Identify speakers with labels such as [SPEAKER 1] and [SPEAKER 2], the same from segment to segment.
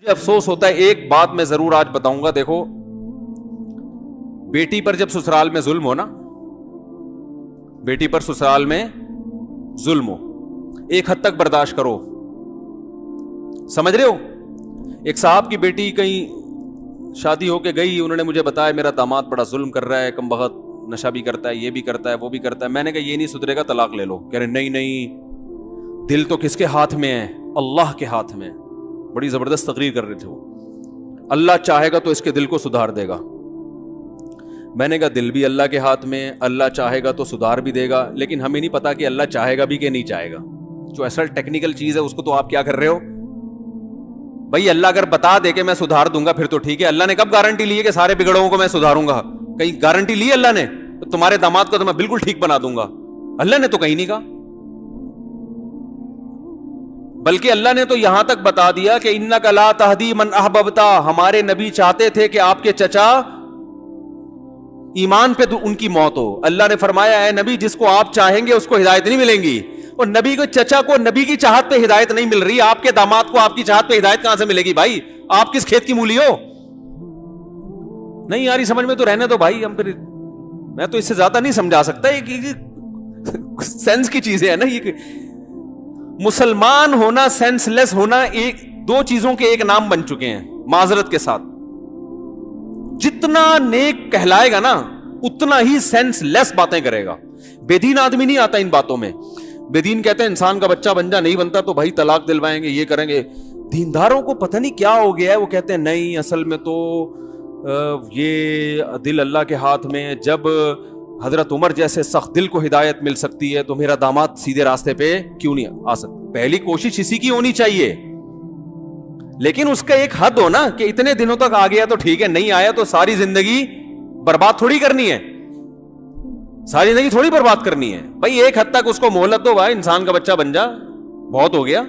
[SPEAKER 1] افسوس ہوتا ہے. ایک بات میں ضرور آج بتاؤں گا. دیکھو, بیٹی پر جب سسرال میں ظلم ہو نا, بیٹی پر سسرال میں ظلم ہو, ایک حد تک برداشت کرو. سمجھ رہے ہو؟ ایک صاحب کی بیٹی کہیں شادی ہو کے گئی, انہوں نے مجھے بتایا میرا داماد بڑا ظلم کر رہا ہے, کم بخت نشہ بھی کرتا ہے, یہ بھی کرتا ہے, وہ بھی کرتا ہے. میں نے کہا یہ نہیں سدھرے گا, طلاق لے لو. کہہ رہے نہیں نہیں, دل تو کس کے ہاتھ میں ہے؟ اللہ کے ہاتھ میں. بڑی زبردست تقریر کر رہے تھے وہ. اللہ چاہے گا تو اس کے دل کو سدھار دے گا. میں نے کہا دل بھی اللہ کے ہاتھ میں, اللہ چاہے گا تو سدھار بھی دے گا, لیکن ہمیں نہیں پتا کہ اللہ چاہے گا بھی کہ نہیں چاہے گا. جو اصل ٹیکنیکل چیز ہے اس کو تو آپ کیا کر رہے ہو بھائی. اللہ اگر بتا دے کہ میں سدھار دوں گا پھر تو ٹھیک ہے. اللہ نے کب گارنٹی لی ہے کہ سارے بگڑوں کو میں سدھاروں گا؟ کہیں گارنٹی لی اللہ نے تمہارے داماد کو تو میں بالکل ٹھیک بنا دوں گا؟ اللہ نے تو کہیں نہیں کہا. بلکہ اللہ نے تو یہاں تک بتا دیا کہ انک لا تہدی من احببت. ہمارے نبی چاہتے تھے کہ آپ کے چچا ایمان پہ ان کی موت ہو. اللہ نے فرمایا اے نبی جس کو آپ چاہیں گے اس کو ہدایت نہیں ملیں گی. اور نبی کو چچا کو نبی کی چاہت پہ ہدایت نہیں مل رہی, آپ کے داماد کو آپ کی چاہت پہ ہدایت کہاں سے ملے گی بھائی؟ آپ کس کھیت کی مولی ہو؟ نہیں یاری سمجھ میں تو رہنے دو بھائی. ہم پھر میں تو اس سے زیادہ نہیں سمجھا سکتا. سینس کی چیزیں ہیں نا یہ. مسلمان ہونا, سینس لیس ہونا, ایک دو چیزوں کے ایک نام بن چکے ہیں معذرت کے ساتھ. جتنا نیک کہلائے گا نا اتنا ہی سینس لیس باتیں کرے گا. بے دین آدمی نہیں آتا ان باتوں میں. بے دین کہتے ہیں انسان کا بچہ بن جا, نہیں بنتا تو بھائی طلاق دلوائیں گے, یہ کریں گے. دینداروں کو پتہ نہیں کیا ہو گیا ہے, وہ کہتے ہیں نہیں اصل میں تو یہ دل اللہ کے ہاتھ میں. جب حضرت عمر جیسے سخت دل کو ہدایت مل سکتی ہے تو میرا داماد سیدھے راستے پہ کیوں نہیں آ سکتا؟ پہلی کوشش اسی کی ہونی چاہیے, لیکن اس کا ایک حد ہو نا کہ اتنے دنوں تک آ گیا تو ٹھیک ہے, نہیں آیا تو ساری زندگی برباد تھوڑی کرنی ہے. ساری زندگی تھوڑی برباد کرنی ہے بھائی. ایک حد تک اس کو مہلت دو بھائی, انسان کا بچہ بن جا, بہت ہو گیا.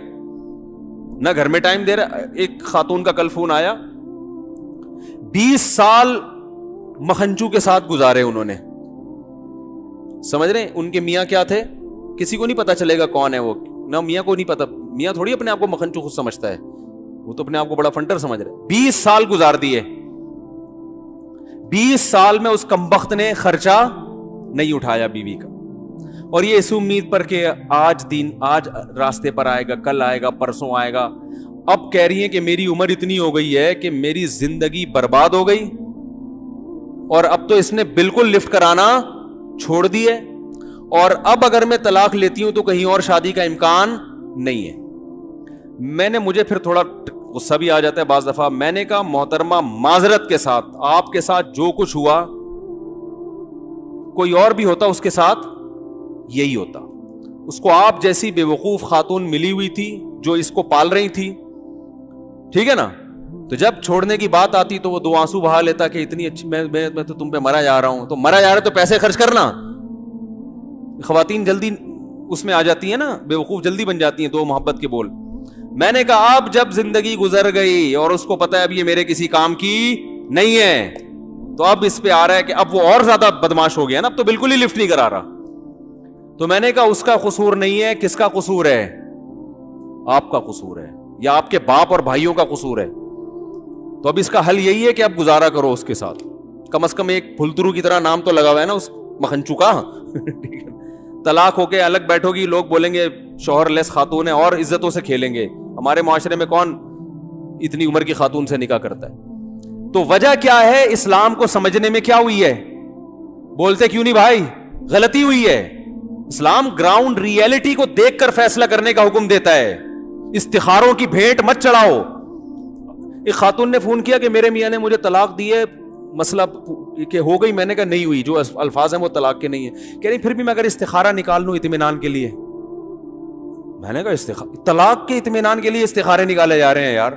[SPEAKER 1] نہ گھر میں ٹائم دے رہا. ایک خاتون کا کل فون آیا, 20 سال مکھنچو کے ساتھ گزارے انہوں نے. سمجھ رہے ہیں؟ ان کے میاں کیا تھے کسی کو نہیں پتا چلے گا کون ہے وہ, نہ میاں کو نہیں پتا. میاں تھوڑی اپنے آپ کو مکھنچو خود سمجھتا ہے, وہ تو اپنے آپ کو بڑا فنٹر سمجھ رہے. 20 سال گزار دیے. 20 سال میں اس کمبخت نے خرچہ نہیں اٹھایا بیوی کا, اور یہ اس امید پر کہ آج راستے پر آئے گا, کل آئے گا, پرسوں آئے گا. اب کہہ رہی ہیں کہ میری عمر اتنی ہو گئی ہے کہ میری زندگی برباد ہو گئی, اور اب تو اس نے بالکل لفٹ کرانا چھوڑ دیے, اور اب اگر میں طلاق لیتی ہوں تو کہیں اور شادی کا امکان نہیں ہے. مجھے پھر تھوڑا غصہ بھی آ جاتا ہے بعض دفعہ. میں نے کہا محترمہ معذرت کے ساتھ, آپ کے ساتھ جو کچھ ہوا کوئی اور بھی ہوتا اس کے ساتھ یہی ہوتا. اس کو آپ جیسی بے وقوف خاتون ملی ہوئی تھی جو اس کو پال رہی تھی, ٹھیک ہے نا. تو جب چھوڑنے کی بات آتی تو وہ 2 آنسو بہا لیتا کہ اتنی اچھی, میں تو تم پہ مرا جا رہا ہوں. تو مرا جا رہا ہے تو پیسے خرچ کرنا. خواتین جلدی اس میں آ جاتی ہیں نا, بے وقوف جلدی بن جاتی ہیں 2 محبت کے بول. میں نے کہا اب جب زندگی گزر گئی اور اس کو پتا ہے اب یہ میرے کسی کام کی نہیں ہے, تو اب اس پہ آ رہا ہے کہ اب وہ اور زیادہ بدماش ہو گیا نا, اب تو بالکل ہی لفٹ نہیں کرا رہا. تو میں نے کہا اس کا قصور نہیں ہے. کس کا قصور ہے؟ آپ کا قصور ہے, یا آپ کے باپ اور بھائیوں کا قصور ہے. تو اب اس کا حل یہی ہے کہ اب گزارا کرو اس کے ساتھ. کم از کم ایک پھلترو کی طرح نام تو لگا ہوا ہے نا اس مکھنچو کا. طلاق ہو کے الگ بیٹھو گی, لوگ بولیں گے شوہر لیس خاتون ہے, اور عزتوں سے کھیلیں گے. ہمارے معاشرے میں کون اتنی عمر کی خاتون سے نکاح کرتا ہے؟ تو وجہ کیا ہے؟ اسلام کو سمجھنے میں کیا ہوئی ہے؟ بولتے کیوں نہیں بھائی؟ غلطی ہوئی ہے. اسلام گراؤنڈ ریئلٹی کو دیکھ کر فیصلہ کرنے کا حکم دیتا ہے. استخاروں کی بھیٹ مت چڑھاؤ. ایک خاتون نے فون کیا کہ میرے میاں نے مجھے طلاق دی ہے, مسئلہ کہ ہو گئی. میں نے کہا نہیں ہوئی, جو الفاظ ہیں وہ طلاق کے نہیں ہیں. کہہ رہی پھر بھی میں اگر استخارہ نکال لوں اطمینان کے لیے. میں نے کہا طلاق کے اطمینان کے لیے استخارے نکالے جا رہے ہیں یار.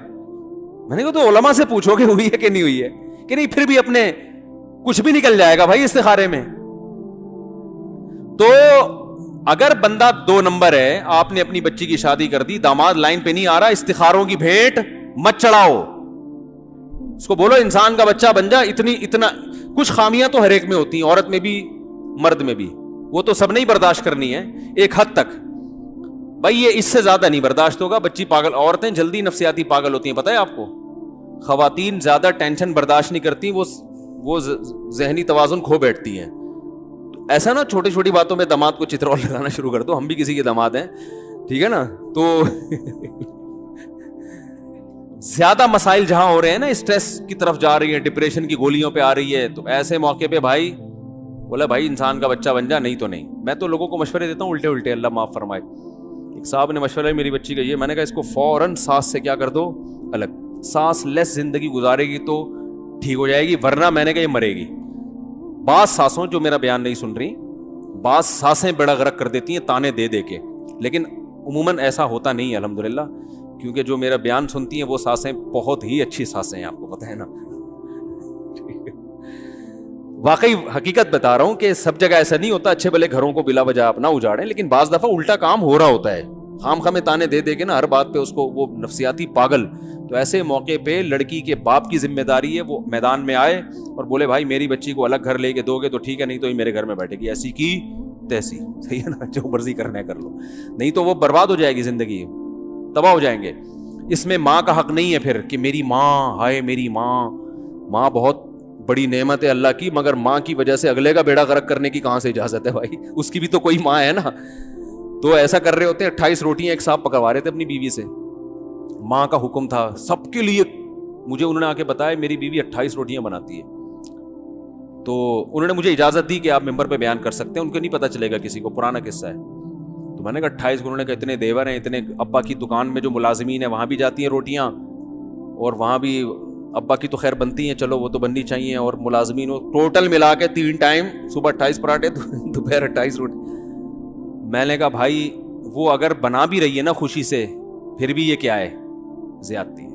[SPEAKER 1] میں نے کہا تو علماء سے پوچھو کہ ہوئی ہے کہ نہیں ہوئی ہے. کہ نہیں پھر بھی اپنے کچھ بھی نکل جائے گا بھائی استخارے میں. تو اگر بندہ 2 نمبر ہے, آپ نے اپنی بچی کی شادی کر دی, داماد لائن پہ نہیں آ رہا, استخاروں کی بھیٹ مت چڑھاؤ. اس کو بولو انسان کا بچہ بن جا. اتنا کچھ خامیاں تو ہر ایک میں ہوتی ہیں, عورت میں بھی مرد میں بھی, وہ تو سب نہیں برداشت کرنی ہے ایک حد تک. بھائی یہ اس سے زیادہ نہیں برداشت ہوگا. بچی پاگل, عورتیں جلدی نفسیاتی پاگل ہوتی ہیں, پتہ ہے آپ کو. خواتین زیادہ ٹینشن برداشت نہیں کرتی, وہ ذہنی توازن کھو بیٹھتی ہیں. ایسا نا چھوٹی چھوٹی باتوں میں داماد کو چترول لگانا شروع کر دو, ہم بھی کسی کے داماد ہیں, ٹھیک ہے نا. تو زیادہ مسائل جہاں ہو رہے ہیں نا, اسٹریس کی طرف جا رہی ہے, ڈپریشن کی گولیوں پہ آ رہی ہے, تو ایسے موقع پہ بھائی بولا بھائی انسان کا بچہ بن جا, نہیں تو نہیں. میں تو لوگوں کو مشورے دیتا ہوں الٹے الٹے, اللہ معاف فرمائے. ایک صاحب نے مشورہ میری بچی کا یہ, میں نے کہا اس کو فوراً سانس سے کیا کر دو الگ, سانس لیس زندگی گزارے گی تو ٹھیک ہو جائے گی, ورنہ میں نے کہا یہ مرے گی. بعض سانسوں جو میرا بیان نہیں سن رہی, بعض سانسیں بڑا غرق کر دیتی ہیں تانے دے دے کے, لیکن عموماً ایسا ہوتا نہیں ہے الحمدللہ, کیونکہ جو میرا بیان سنتی ہیں وہ سانسیں بہت ہی اچھی سانسیں ہیں, آپ کو پتہ ہے نا. واقعی حقیقت بتا رہا ہوں کہ سب جگہ ایسا نہیں ہوتا, اچھے بھلے گھروں کو بلا وجہ آپ نہ اجاڑیں, لیکن بعض دفعہ الٹا کام ہو رہا ہوتا ہے, خام خامے تانے دے دے کے نا ہر بات پہ اس کو وہ نفسیاتی پاگل. تو ایسے موقع پہ لڑکی کے باپ کی ذمہ داری ہے وہ میدان میں آئے اور بولے بھائی میری بچی کو الگ گھر لے کے دو گے تو ٹھیک ہے, نہیں تو یہ میرے گھر میں بیٹھے گی, ایسی کی تیسی, صحیح ہے نا, جو مرضی کرنا ہے کر لو, نہیں تو وہ برباد ہو جائے گی زندگی, تباہ ہو جائیں گے. اس میں ماں کا حق نہیں ہے پھر کہ میری ماں, ہائے میری ماں. ماں بہت بڑی نعمت ہے اللہ کی, مگر ماں کی وجہ سے اگلے کا بیڑا غرق کرنے کی کہاں سے اجازت ہے بھائی, اس کی بھی تو کوئی ماں ہے نا. تو ایسا کر رہے ہوتے ہیں, 28 روٹیاں ایک صاحب پکوا رہے تھے اپنی بیوی سے, ماں کا حکم تھا سب کے لیے. مجھے انہوں نے آ کے بتایا میری بیوی 28 روٹیاں بناتی ہے, تو انہوں نے مجھے اجازت دی کہ آپ ممبر پہ بیان کر سکتے ہیں, ان کو نہیں پتا چلے گا کسی کو, پرانا قصہ ہے. تو میں نے کہا 28, انہوں نے کہا اتنے دیور ہیں, اتنے ابا کی دکان میں جو ملازمین ہیں وہاں بھی جاتی ہیں روٹیاں, اور وہاں بھی ابا کی تو خیر بنتی ہیں, چلو وہ تو بننی چاہیے, اور ملازمین ٹوٹل ملا کے 3 ٹائم, صبح 28 پراٹھے, دوپہر 28 روٹی. میں نے کہا بھائی وہ اگر بنا بھی رہی ہے نا خوشی سے, پھر بھی یہ کیا ہے, زیادتی ہے.